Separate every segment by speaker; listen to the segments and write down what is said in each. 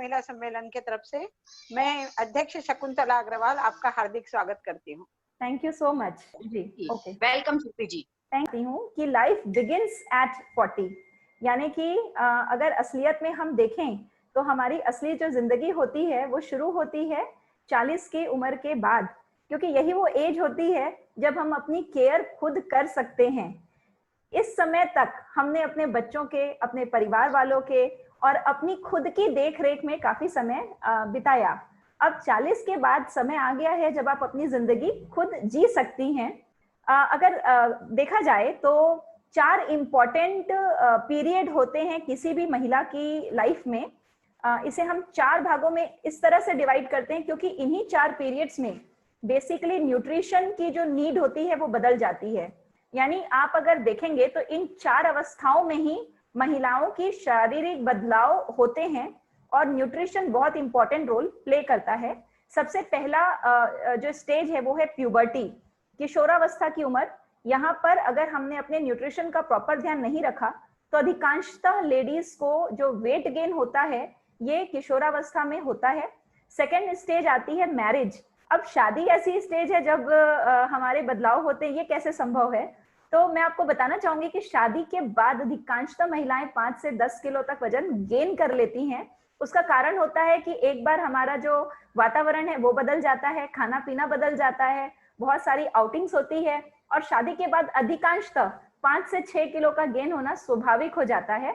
Speaker 1: महिला सम्मेलन के तरफ से मैं अध्यक्ष शकुंतला अग्रवाल आपका हार्दिक स्वागत करती हूँ।
Speaker 2: थैंक यू सो मच जी। Okay,
Speaker 1: welcome Supri ji.
Speaker 2: Thank you कि लाइफ बिगिंस एट 40, यानी कि अगर असलियत में हम देखें तो हमारी असली जो जिंदगी होती है वो शुरू होती है 40 की उम्र के बाद, क्योंकि यही वो एज होती है जब हम अपनी केयर खुद कर सकते हैं। इस समय तक हमने अपने बच्चों के, अपने परिवार वालों के और अपनी खुद की देख रेख में काफी समय बिताया। अब 40 के बाद समय आ गया है जब आप अपनी जिंदगी खुद जी सकती हैं। अगर देखा जाए तो 4 इम्पॉर्टेंट पीरियड होते हैं किसी भी महिला की लाइफ में। इसे हम 4 भागों में इस तरह से डिवाइड करते हैं क्योंकि इन्हीं 4 पीरियड्स में बेसिकली न्यूट्रिशन की जो नीड होती है वो बदल जाती है। यानी आप अगर देखेंगे तो इन 4 अवस्थाओं में ही महिलाओं की शारीरिक बदलाव होते हैं और न्यूट्रिशन बहुत इंपॉर्टेंट रोल प्ले करता है। सबसे पहला जो स्टेज है वो है प्यूबर्टी, किशोरावस्था की उम्र। यहाँ पर अगर हमने अपने न्यूट्रिशन का प्रॉपर ध्यान नहीं रखा तो अधिकांशतः लेडीज को जो वेट गेन होता है ये किशोरावस्था में होता है। सेकेंड स्टेज आती है मैरिज। अब शादी ऐसी स्टेज है जब हमारे बदलाव होते हैं, ये कैसे संभव है? तो मैं आपको बताना चाहूंगी कि शादी के बाद अधिकांशतः महिलाएं 5 से 10 किलो तक वजन गेन कर लेती हैं। उसका कारण होता है कि एक बार हमारा जो वातावरण है वो बदल जाता है, खाना पीना बदल जाता है, बहुत सारी आउटिंग्स होती है और शादी के बाद अधिकांशतः 5 से 6 किलो का गेन होना स्वाभाविक हो जाता है।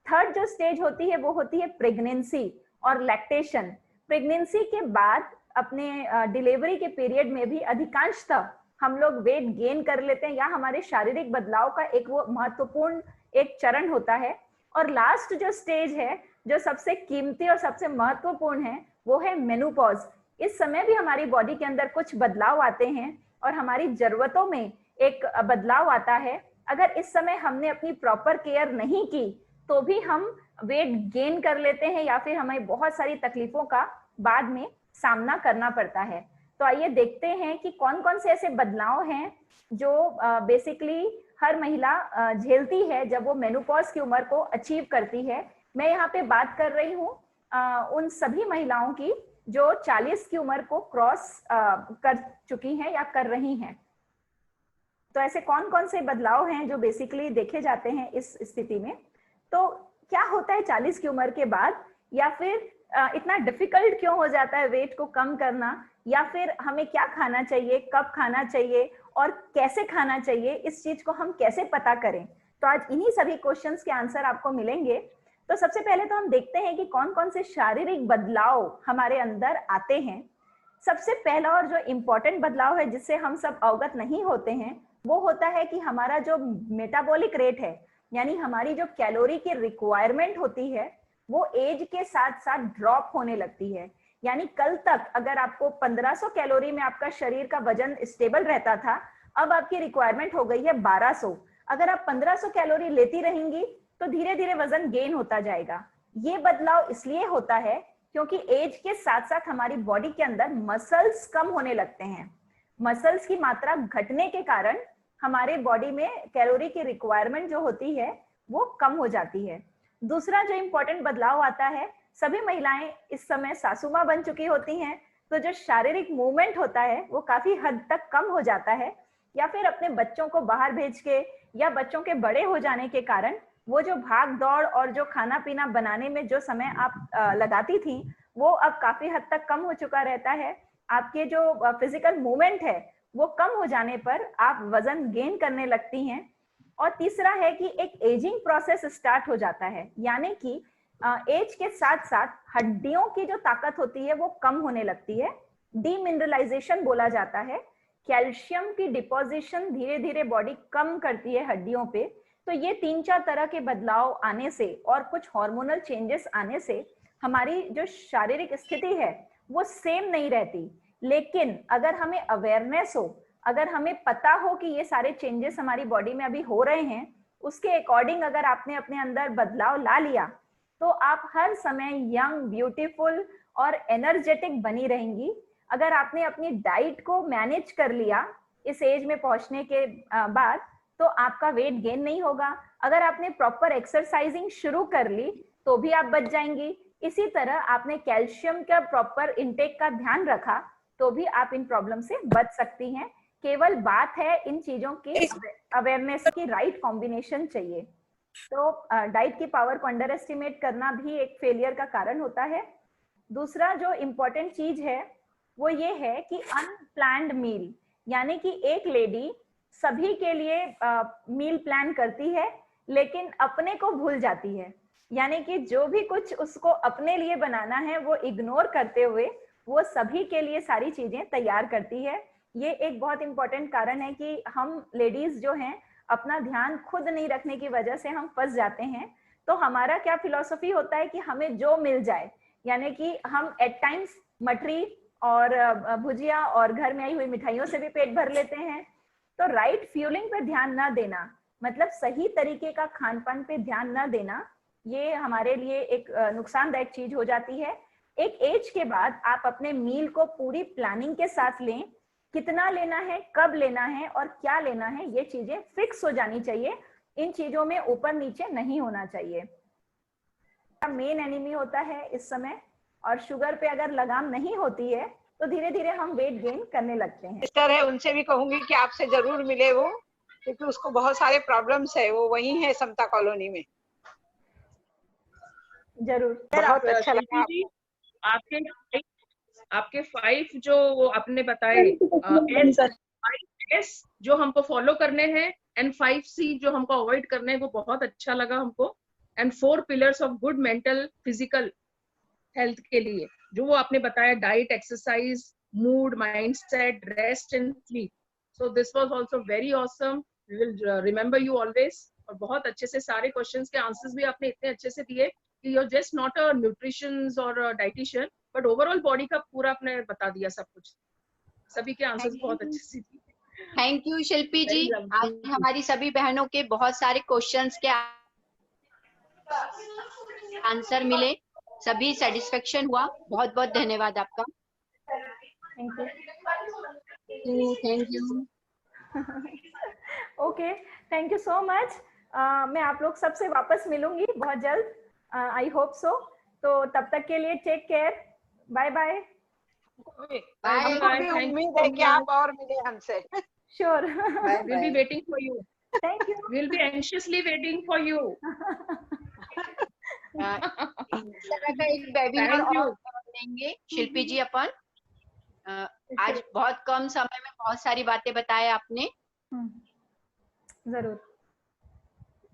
Speaker 2: थर्ड जो स्टेज होती है वो होती है प्रेगनेंसी और लैक्टेशन। प्रेगनेंसी के बाद अपने डिलीवरी के पीरियड में भी अधिकांशतः हम लोग वेट गेन कर लेते हैं या हमारे शारीरिक बदलाव का एक वो महत्वपूर्ण एक चरण होता है। और लास्ट जो स्टेज है जो सबसे कीमती और सबसे महत्वपूर्ण है वो है मेनोपॉज। इस समय भी हमारी बॉडी के अंदर कुछ बदलाव आते हैं और हमारी जरूरतों में एक बदलाव आता है। अगर इस समय हमने अपनी प्रॉपर केयर नहीं की तो भी हम वेट गेन कर लेते हैं या फिर हमें बहुत सारी तकलीफों का बाद में सामना करना पड़ता है। तो आइए देखते हैं कि कौन कौन से ऐसे बदलाव हैं जो बेसिकली हर महिला झेलती है जब वो मेनोपॉज की उम्र को अचीव करती है। मैं यहाँ पे बात कर रही हूँ उन सभी महिलाओं की जो 40 की उम्र को क्रॉस कर चुकी हैं या कर रही हैं। तो ऐसे कौन कौन से बदलाव हैं जो बेसिकली देखे जाते हैं इस स्थिति में। तो क्या होता है 40 की उम्र के बाद, या फिर इतना डिफिकल्ट क्यों हो जाता है वेट को कम करना, या फिर हमें क्या खाना चाहिए, कब खाना चाहिए और कैसे खाना चाहिए, इस चीज को हम कैसे पता करें। तो आज इन्हीं सभी क्वेश्चंस के आंसर आपको मिलेंगे। तो सबसे पहले तो हम देखते हैं कि कौन कौन से शारीरिक बदलाव हमारे अंदर आते हैं। सबसे पहला और जो इम्पोर्टेंट बदलाव है जिससे हम सब अवगत नहीं होते हैं वो होता है कि हमारा जो मेटाबॉलिक रेट है, यानी हमारी जो कैलोरी की रिक्वायरमेंट होती है वो एज के साथ साथ ड्रॉप होने लगती है। यानी कल तक अगर आपको 1500 कैलोरी में आपका शरीर का वजन स्टेबल रहता था, अब आपकी रिक्वायरमेंट हो गई है 1200। अगर आप 1500 कैलोरी लेती रहेंगी तो धीरे धीरे वजन गेन होता जाएगा। ये बदलाव इसलिए होता है क्योंकि एज के साथ साथ हमारी बॉडी के अंदर मसल्स कम होने लगते हैं। मसल्स की मात्रा घटने के कारण हमारे बॉडी में कैलोरी की रिक्वायरमेंट जो होती है वो कम हो जाती है। दूसरा जो इम्पोर्टेंट बदलाव आता है, सभी महिलाएं इस समय सासू मां बन चुकी होती हैं, तो जो शारीरिक मूवमेंट होता है वो काफी हद तक कम हो जाता है, या फिर अपने बच्चों को बाहर भेज के या बच्चों के बड़े हो जाने के कारण वो जो भाग दौड़ और जो खाना पीना बनाने में जो समय आप लगाती थी वो अब काफी हद तक कम हो चुका रहता है। आपके जो फिजिकल मूवमेंट है वो कम हो जाने पर आप वजन गेन करने लगती हैं। और तीसरा है कि एक एजिंग प्रोसेस स्टार्ट हो जाता है, यानी कि एज के साथ साथ हड्डियों की जो ताकत होती है वो कम होने लगती है। डीमिनरलाइजेशन बोला जाता है। कैल्शियम की डिपोजिशन धीरे धीरे बॉडी कम करती है हड्डियों पे। तो ये 3-4 तरह के बदलाव आने से और कुछ हार्मोनल चेंजेस आने से हमारी जो शारीरिक स्थिति है वो सेम नहीं रहती। लेकिन अगर हमें अवेयरनेस हो, अगर हमें पता हो कि ये सारे चेंजेस हमारी बॉडी में अभी हो रहे हैं, उसके अकॉर्डिंग अगर आपने अपने अंदर बदलाव ला लिया तो आप हर समय यंग, ब्यूटीफुल और एनर्जेटिक बनी रहेंगी। अगर आपने अपनी डाइट को मैनेज कर लिया इस एज में पहुंचने के बाद तो आपका वेट गेन नहीं होगा। अगर आपने प्रॉपर एक्सरसाइजिंग शुरू कर ली तो भी आप बच जाएंगी, इसी तरह आपने कैल्शियम का प्रॉपर इनटेक का ध्यान रखा तो भी आप इन प्रॉब्लम से बच सकती हैं। केवल बात है इन चीजों की अवेयरनेस की, राइट कॉम्बिनेशन चाहिए। तो डाइट की पावर को अंडर एस्टिमेट करना भी एक फेलियर का कारण होता है। दूसरा जो इम्पोर्टेंट चीज है वो ये है कि अनप्लान्ड मील, यानी कि एक लेडी सभी के लिए मील प्लान करती है लेकिन अपने को भूल जाती है, यानी कि जो भी कुछ उसको अपने लिए बनाना है वो इग्नोर करते हुए वो सभी के लिए सारी चीजें तैयार करती है। ये एक बहुत इंपॉर्टेंट कारण है कि हम लेडीज जो हैं अपना ध्यान खुद नहीं रखने की वजह से हम फंस जाते हैं। तो हमारा क्या फिलॉसफी होता है कि हमें जो मिल जाए, यानी कि हम एट टाइम्स मठरी और भुजिया और घर में आई हुई मिठाइयों से भी पेट भर लेते हैं। तो राइट फ्यूलिंग पे ध्यान ना देना, मतलब सही तरीके का खान पान पे ध्यान ना देना, ये हमारे लिए एक नुकसानदायक चीज हो जाती है। एक एज के बाद आप अपने मील को पूरी प्लानिंग के साथ लें, कितना लेना है, कब लेना है और क्या लेना है, ये चीजें फिक्स हो जानी चाहिए। इन चीजों में ऊपर नीचे नहीं होना चाहिए। मेन एनिमी होता है इस समय, और शुगर पे अगर लगाम नहीं होती है तो धीरे धीरे हम वेट गेन करने लगते हैं।
Speaker 1: सिस्टर है, उनसे भी कहूंगी कि आपसे जरूर मिले वो, क्योंकि उसको बहुत सारे प्रॉब्लम्स है, वो वही है समता कॉलोनी में।
Speaker 2: जरूर।
Speaker 1: बहुत अच्छा लगा।
Speaker 3: आपके 5 जो वो आपने बताए एस जो हमको फॉलो करने हैं एंड 5C जो हमको अवॉइड करने हैं, वो बहुत अच्छा लगा हमको। And 4 pillars of good mental physical health के लिए जो वो आपने बताया, diet, exercise, mood, mindset, rest and sleep. So this was also very awesome. We will remember you always. और बहुत अच्छे से सारे क्वेश्चंस के आंसर्स भी आपने इतने अच्छे से दिए कि you are just not a nutritions और डाइटिशियन, बट ओवरऑल बॉडी का पूरा आपने बता दिया सब कुछ। सभी के आंसर्स बहुत अच्छे से दिए।
Speaker 4: थैंक यू शिल्पी जी। आज हमारी सभी बहनों के बहुत सारे क्वेश्चंस के आंसर मिले, सभी सेटिस्फेक्शन हुआ। बहुत बहुत धन्यवाद आपका।
Speaker 2: Thank
Speaker 4: you.
Speaker 2: Okay, thank you so much. मैं आप लोग सबसे वापस मिलूंगी बहुत जल्द, आई होप सो। तो तब तक के लिए टेक केयर, बाय बाय।
Speaker 1: हमको भी उम्मीद है कि आप और मिले हमसे।
Speaker 2: Sure,
Speaker 3: we'll be waiting for you.
Speaker 2: Thank you.
Speaker 3: We'll be anxiously waiting for you.
Speaker 4: इस तरह का एक वेबिनार और देंगे शिल्पी जी अपन। आज बहुत कम समय में बहुत सारी बातें बताए आपने।
Speaker 2: जरूर।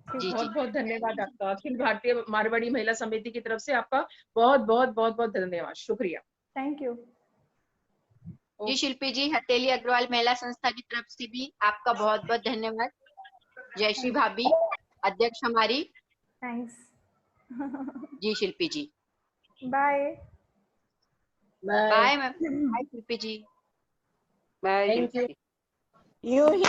Speaker 4: जी
Speaker 3: बहुत बहुत धन्यवाद आपका। अखिल भारतीय मारवाड़ी महिला समिति की तरफ से आपका बहुत बहुत बहुत बहुत धन्यवाद, शुक्रिया।
Speaker 2: थैंक यू
Speaker 4: जी शिल्पी जी, हथेली अग्रवाल महिला संस्था की तरफ से भी आपका बहुत बहुत धन्यवाद। जयश्री भाभी अध्यक्ष हमारी।
Speaker 2: थैंक्स।
Speaker 4: जी Shilpi ji,
Speaker 2: bye
Speaker 4: bye ma'am. Bye Shilpi ji,
Speaker 1: bye.
Speaker 3: Thank you.
Speaker 1: यू ही